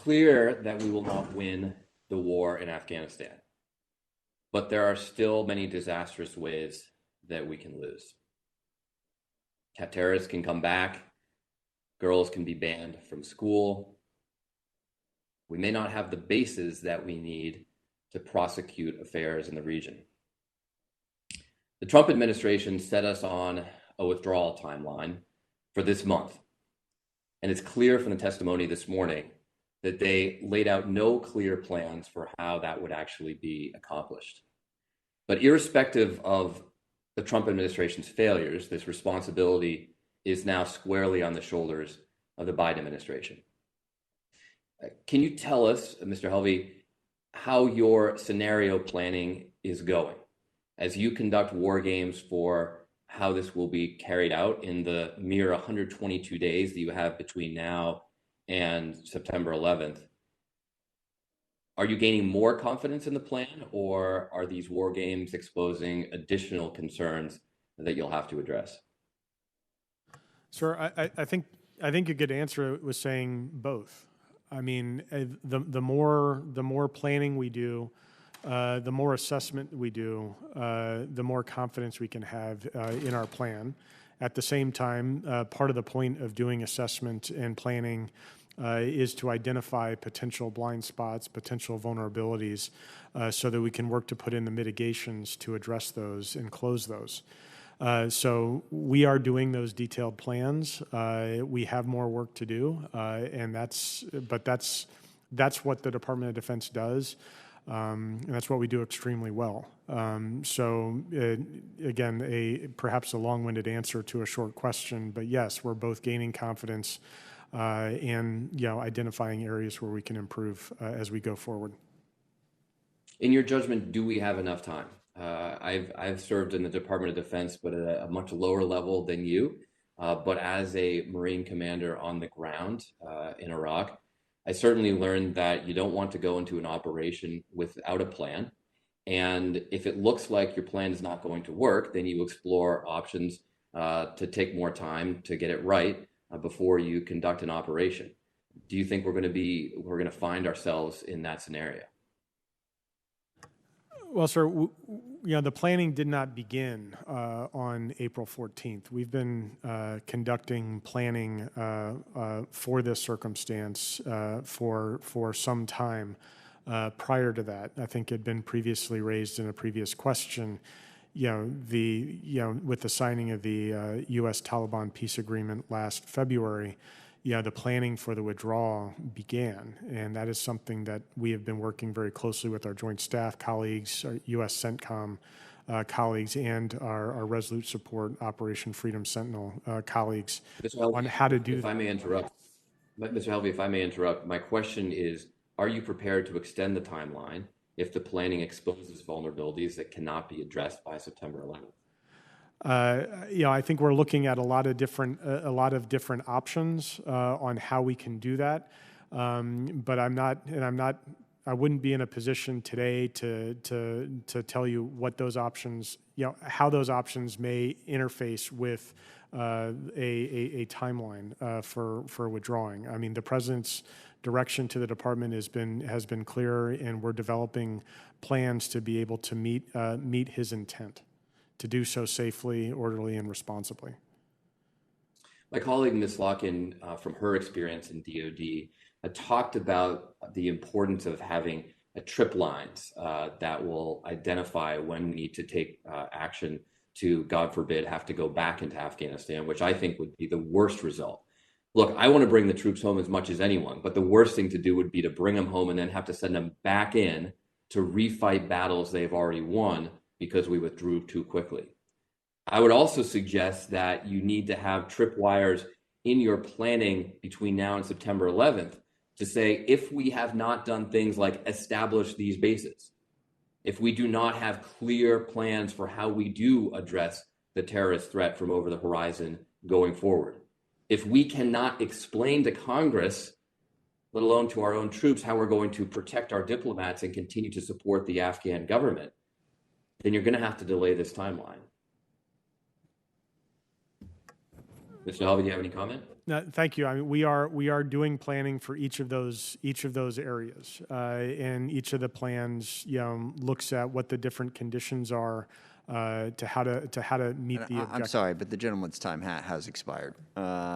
clear that we will not win the war in Afghanistan, but there are still many disastrous ways that we can lose. Terrorists can come back, girls can be banned from school. We may not have the bases that we need to prosecute affairs in the region. The Trump administration set us on a withdrawal timeline for this month. And it's clear from the testimony this morning that they laid out no clear plans for how that would actually be accomplished. But irrespective of the Trump administration's failures, this responsibility is now squarely on the shoulders of the Biden administration. Can you tell us, Mr. Helvey, how your scenario planning is going as you conduct war games for how this will be carried out in the mere 122 days that you have between now and September 11th? Are you gaining more confidence in the plan, or are these war games exposing additional concerns that you'll have to address? Sir, I think a good answer was saying both. I mean, the more planning we do, the more assessment we do, the more confidence we can have in our plan. At the same time, part of the point of doing assessment and planning is to identify potential blind spots, potential vulnerabilities, so that we can work to put in the mitigations to address those and close those. So we are doing those detailed plans. We have more work to do, and that's what the Department of Defense does. And that's what we do extremely well. So again, perhaps a long-winded answer to a short question, but yes, we're both gaining confidence and identifying areas where we can improve as we go forward. In your judgment, do we have enough time? I've served in the Department of Defense, but at a much lower level than you. But as a Marine commander on the ground in Iraq, I certainly learned that you don't want to go into an operation without a plan. And if it looks like your plan is not going to work, then you explore options to take more time to get it right before you conduct an operation. Do you think we're going to find ourselves in that scenario? Well, sir, the planning did not begin on April 14th. We've been conducting planning for this circumstance for some time prior to that. I think it had been previously raised in a previous question. With the signing of the U.S. Taliban peace agreement last February, the planning for the withdrawal began, and that is something that we have been working very closely with our Joint Staff colleagues, our U.S. CENTCOM colleagues, and our Resolute Support Operation Freedom Sentinel colleagues on how to do that. If I may interrupt, Mr. Helvey, if I may interrupt, my question is, are you prepared to extend the timeline if the planning exposes vulnerabilities that cannot be addressed by September 11th? I think we're looking at a lot of different options on how we can do that. But I wouldn't be in a position today to tell you what those options, how those options may interface with a timeline for withdrawing. I mean, the president's direction to the department has been clear, and we're developing plans to be able to meet his intent, to do so safely, orderly, and responsibly. My colleague, Ms. Locken, from her experience in DoD, talked about the importance of having trip lines that will identify when we need to take action to, God forbid, have to go back into Afghanistan, which I think would be the worst result. Look, I want to bring the troops home as much as anyone, but the worst thing to do would be to bring them home and then have to send them back in to refight battles they've already won because we withdrew too quickly. I would also suggest that you need to have tripwires in your planning between now and September 11th to say, if we have not done things like establish these bases, if we do not have clear plans for how we do address the terrorist threat from over the horizon going forward, if we cannot explain to Congress, let alone to our own troops, how we're going to protect our diplomats and continue to support the Afghan government, then you're going to have to delay this timeline. Mr. Helvey, do you have any comment? No, thank you. I mean, we are doing planning for each of those areas, and each of the plans, looks at what the different conditions are to how to meet the I'm objective. sorry, but the gentleman's time has expired.